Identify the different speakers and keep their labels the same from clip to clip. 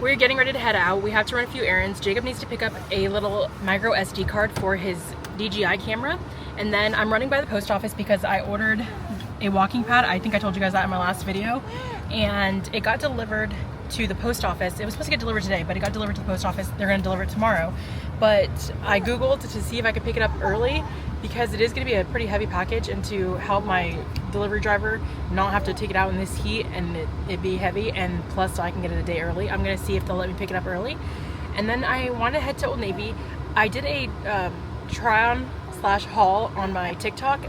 Speaker 1: We're getting ready to head out. We have to run a few errands. Jacob needs to pick up a little micro SD card for his DJI camera. And then I'm running by the post office because I ordered a walking pad. I think I told you guys that in my last video. And it got delivered to the post office. It was supposed to get delivered today, but it got delivered to the post office. They're gonna deliver it tomorrow. But I Googled to see if I could pick it up early because it is gonna be a pretty heavy package, and to help my delivery driver not have to take it out in this heat and it be heavy, and plus so I can get it a day early, I'm gonna see if they'll let me pick it up early. And then I want to head to Old Navy. I did a try-on/haul on my TikTok,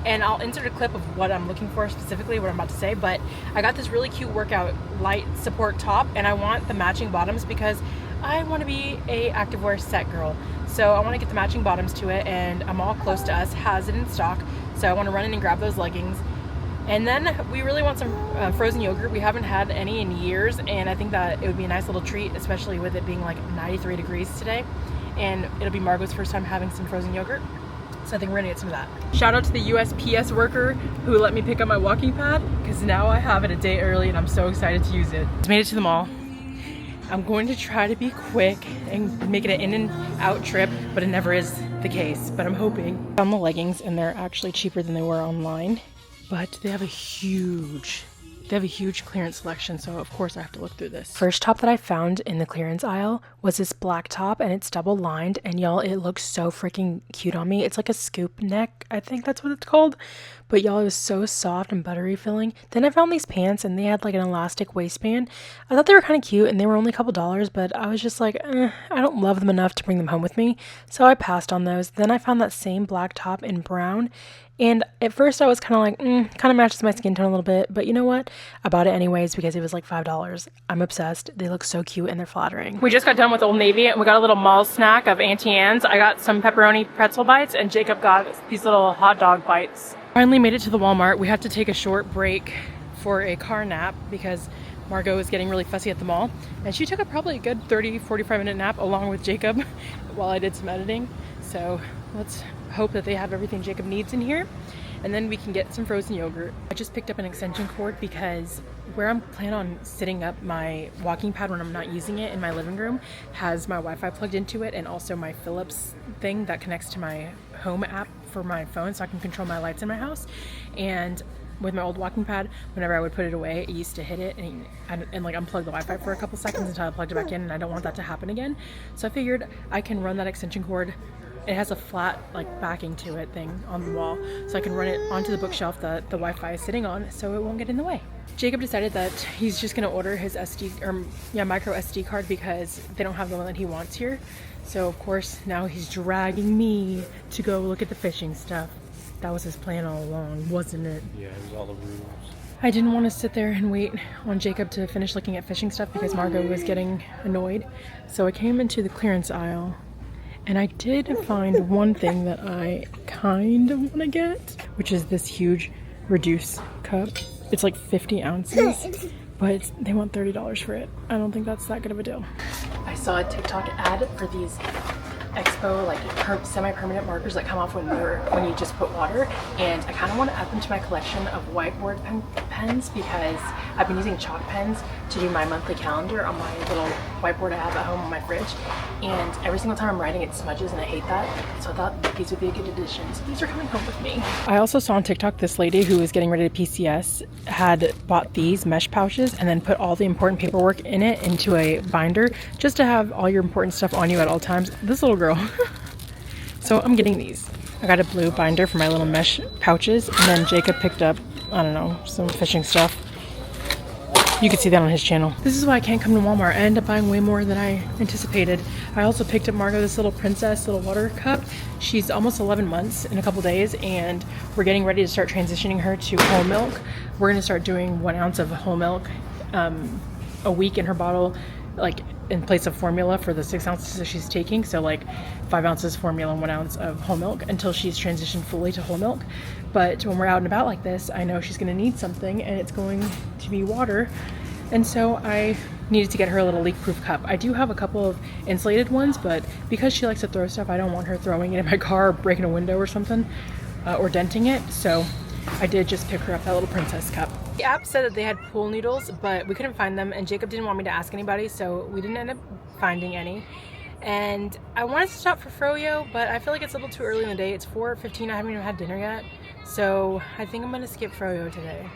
Speaker 1: and I'll insert a clip of what I'm looking for specifically, what I'm about to say, but I got this really cute workout light support top, and I want the matching bottoms because I want to be a activewear set girl. So I want to get the matching bottoms to it, and I'm all close to us has it in stock, so I want to run in and grab those leggings. And then we really want some frozen yogurt. We haven't had any in years, and I think that it would be a nice little treat, especially with it being like 93 degrees today, and it'll be Margot's first time having some frozen yogurt. So I think we're gonna get some of that. Shout out to the USPS worker who let me pick up my walking pad, because now I have it a day early and I'm so excited to use it. Just made it to the mall. I'm going to try to be quick and make it an in and out trip, but it never is the case, but I'm hoping. Found the leggings, and they're actually cheaper than they were online, but they have a huge clearance selection, so of course I have to look through this. First top that I found in the clearance aisle was this black top, and it's double lined, and y'all, it looks so freaking cute on me. It's like a scoop neck, I think that's what it's called, but y'all, it was so soft and buttery feeling. Then I found these pants, and they had like an elastic waistband. I thought they were kind of cute, and they were only a couple dollars, but I was just like, I don't love them enough to bring them home with me, so I passed on those. Then I found that same black top in brown, and at first I was kind of like, kind of matches my skin tone a little bit, but you know what? I bought it anyways because it was like $5. I'm obsessed. They look so cute and they're flattering. We just got done with Old Navy, and we got a little mall snack of Auntie Anne's. I got some pepperoni pretzel bites, and Jacob got these little hot dog bites. Finally made it to the Walmart. We had to take a short break for a car nap because Margot was getting really fussy at the mall, and she took probably a good 30-45 minute nap along with Jacob while I did some editing. So let's hope that they have everything Jacob needs in here, and then we can get some frozen yogurt. I just picked up an extension cord because where I'm planning on sitting up my walking pad when I'm not using it in my living room has my Wi-Fi plugged into it, and also my Philips thing that connects to my home app for my phone, so I can control my lights in my house. And with my old walking pad, whenever I would put it away, it used to hit it and like unplug the Wi-Fi for a couple seconds until I plugged it back in, and I don't want that to happen again. So I figured I can run that extension cord. It has a flat like backing to it thing on the wall, so I can run it onto the bookshelf that the Wi-Fi is sitting on, so it won't get in the way. Jacob decided that he's just gonna order his micro SD card because they don't have the one that he wants here. So of course now he's dragging me to go look at the fishing stuff. That was his plan all along, wasn't it?
Speaker 2: Yeah, it was all the rules.
Speaker 1: I didn't want to sit there and wait on Jacob to finish looking at fishing stuff because Margot was getting annoyed. So I came into the clearance aisle, and I did find one thing that I kind of want to get, which is this huge reduce cup. It's like 50 ounces, but they want $30 for it. I don't think that's that good of a deal. I saw a TikTok ad for these Expo like semi-permanent markers that come off when you just put water, and I kind of want to add them to my collection of whiteboard pens because I've been using chalk pens to do my monthly calendar on my little whiteboard I have at home on my fridge, and every single time I'm writing it smudges, and I hate that. So I thought these would be a good addition, so these are coming home with me. I also saw on TikTok this lady who was getting ready to PCS had bought these mesh pouches and then put all the important paperwork in it into a binder just to have all your important stuff on you at all times. This little girl. So I'm getting these. I got a blue binder for my little mesh pouches, and then Jacob picked up, I don't know, some fishing stuff. You can see that on his channel. This is why I can't come to Walmart. I end up buying way more than I anticipated. I also picked up Margot this little princess little water cup. She's almost 11 months in a couple days, and we're getting ready to start transitioning her to whole milk. We're gonna start doing 1 ounce of whole milk a week in her bottle, like in place of formula for the 6 ounces that she's taking. So like 5 ounces formula and 1 ounce of whole milk until she's transitioned fully to whole milk. But when we're out and about like this, I know she's gonna need something, and it's going to be water. And so I needed to get her a little leak-proof cup. I do have a couple of insulated ones, but because she likes to throw stuff, I don't want her throwing it in my car or breaking a window or something, or denting it. So I did just pick her up that little princess cup. The app said that they had pool noodles, but we couldn't find them, and Jacob didn't want me to ask anybody, so we didn't end up finding any. And I wanted to stop for froyo, but I feel like it's a little too early in the day. It's 4:15. I haven't even had dinner yet, so I think I'm gonna skip froyo today.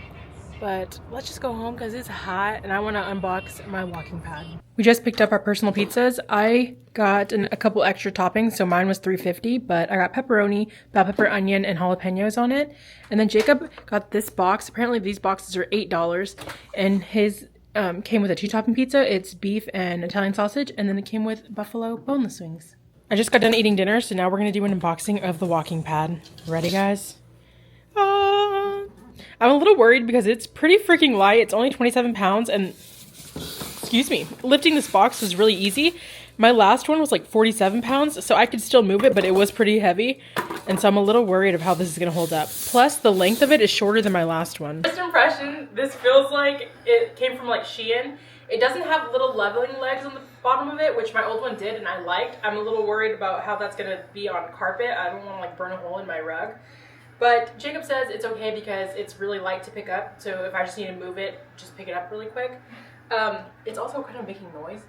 Speaker 1: But let's just go home because it's hot and I want to unbox my walking pad. We just picked up our personal pizzas. I got a couple extra toppings, so mine was $3.50, but I got pepperoni, bell pepper, onion, and jalapenos on it. And then Jacob got this box. Apparently these boxes are $8, and his came with a 2-topping pizza. It's beef and Italian sausage, and then it came with buffalo boneless wings. I just got done eating dinner, so now we're going to do an unboxing of the walking pad. Ready, guys? I'm a little worried because it's pretty freaking light. It's only 27 pounds, and excuse me, lifting this box was really easy. My last one was like 47 pounds, so I could still move it, but it was pretty heavy, and so I'm a little worried of how this is going to hold up. Plus, the length of it is shorter than my last one. First impression, this feels like it came from like Shein. It doesn't have little leveling legs on the bottom of it, which my old one did and I liked. I'm a little worried about how that's going to be on carpet. I don't want to like burn a hole in my rug. But Jacob says it's okay because it's really light to pick up, so if I just need to move it, just pick it up really quick. It's also kind of making noise.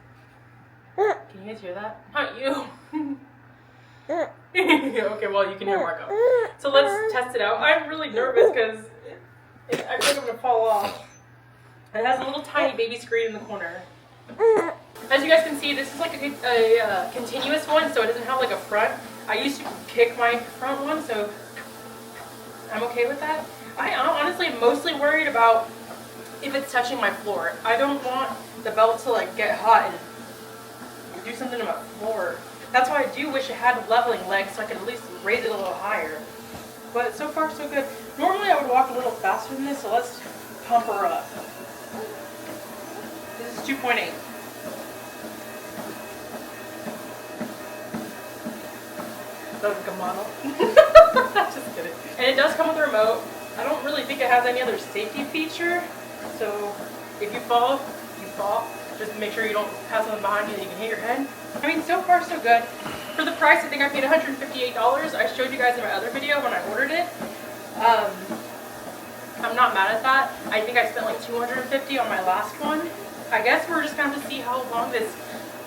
Speaker 1: Can you guys hear that? Not you. Okay, well, you can hear Marco. So let's test it out. I'm really nervous because I think I'm going to fall off. It has a little tiny baby screen in the corner. As you guys can see, this is like a continuous one, so it doesn't have like a front. I used to kick my front one, so I'm okay with that. I honestly am mostly worried about if it's touching my floor. I don't want the belt to like get hot and do something to my floor. That's why I do wish it had leveling legs so I could at least raise it a little higher. But so far so good. Normally I would walk a little faster than this, so let's pump her up. This is 2.8. That was like a model. Just kidding. And it does come with a remote. I don't really think it has any other safety feature. So if you fall, you fall. Just make sure you don't have something behind you that you can hit your head. I mean, so far so good. For the price, I think I paid $158. I showed you guys in my other video when I ordered it. I'm not mad at that. I think I spent like $250 on my last one. I guess we're just going to have to see how long this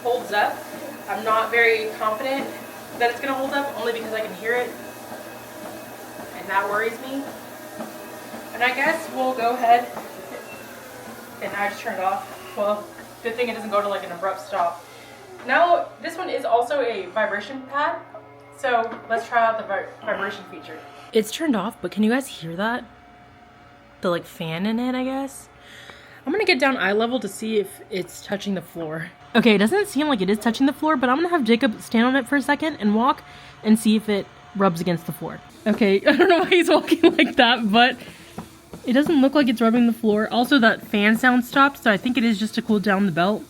Speaker 1: holds up. I'm not very confident that it's going to hold up, only because I can hear it. And that worries me. And I guess we'll go ahead, and I just turned it off. Well, good thing it doesn't go to like an abrupt stop. Now, this one is also a vibration pad, so let's try out the vibration feature. It's turned off, but can you guys hear that? The like fan in it, I guess. I'm gonna get down eye level to see if it's touching the floor. Okay, it doesn't seem like it is touching the floor, but I'm gonna have Jacob stand on it for a second and walk and see if it rubs against the floor. Okay, I don't know why he's walking like that, but it doesn't look like it's rubbing the floor. Also, that fan sound stopped, so I think it is just to cool down the belt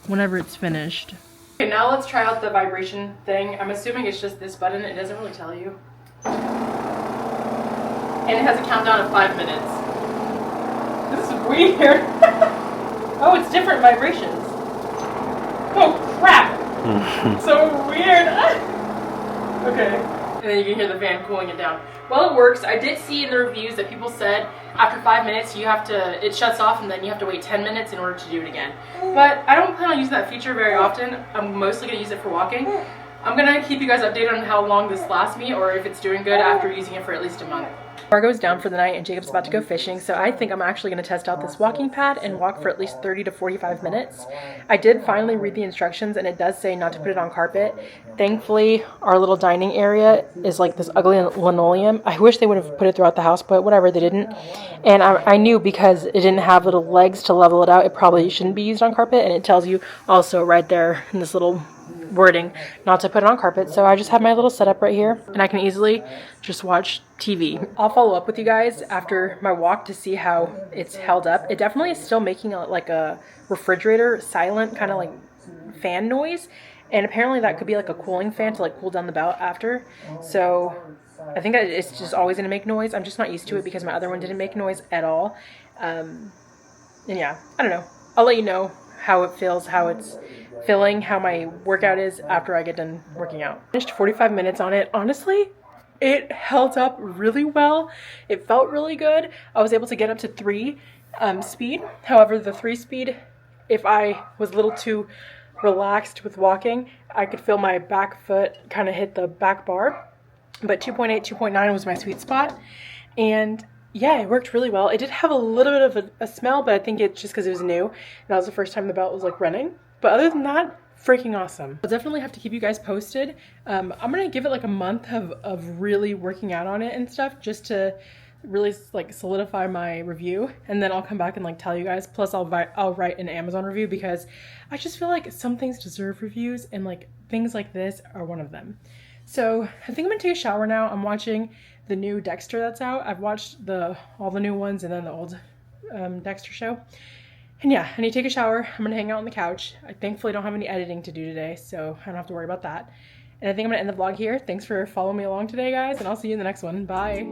Speaker 1: whenever it's finished. Okay, now let's try out the vibration thing. I'm assuming it's just this button. It doesn't really tell you. And it has a countdown of 5 minutes. This is weird. Oh, it's different vibrations. Oh, crap. So weird. Okay. And then you can hear the fan cooling it down. Well, it works. I did see in the reviews that people said after 5 minutes it shuts off and then you have to wait 10 minutes in order to do it again. But I don't plan on using that feature very often. I'm mostly going to use it for walking. I'm going to keep you guys updated on how long this lasts me or if it's doing good after using it for at least a month. Margo's down for the night and Jacob's about to go fishing, so I think I'm actually going to test out this walking pad and walk for at least 30 to 45 minutes. I did finally read the instructions and it does say not to put it on carpet. Thankfully, our little dining area is like this ugly linoleum. I wish they would have put it throughout the house, but whatever, they didn't. And I knew because it didn't have little legs to level it out, it probably shouldn't be used on carpet, and it tells you also right there in this little wording not to put it on carpet. So I just have my little setup right here and I can easily just watch TV. I'll follow up with you guys after my walk to see how it's held up. It definitely is still making like a refrigerator silent kind of like fan noise, and apparently that could be like a cooling fan to like cool down the belt after. So I think it's just always going to make noise. I'm just not used to it because my other one didn't make noise at all. And yeah, I don't know. I'll let you know how it feels, how it's feeling, how my workout is after I get done working out. Finished 45 minutes on it. Honestly, it held up really well. It felt really good. I was able to get up to 3 speed. However, the 3 speed, if I was a little too relaxed with walking, I could feel my back foot kind of hit the back bar. But 2.8, 2.9 was my sweet spot. And yeah, it worked really well. It did have a little bit of a smell, but I think it's just because it was new. And that was the first time the belt was like running. But other than that, freaking awesome. I'll definitely have to keep you guys posted. I'm gonna give it like a month of really working out on it and stuff, just to really like solidify my review, and then I'll come back and like tell you guys. Plus I'll write an Amazon review, because I just feel like some things deserve reviews, and like things like this are one of them. So I think I'm gonna take a shower now. I'm watching the new Dexter that's out. I've watched all the new ones and then the old Dexter show. And yeah, I need to take a shower. I'm gonna hang out on the couch. I thankfully don't have any editing to do today, so I don't have to worry about that. And I think I'm gonna end the vlog here. Thanks for following me along today, guys, and I'll see you in the next one. Bye.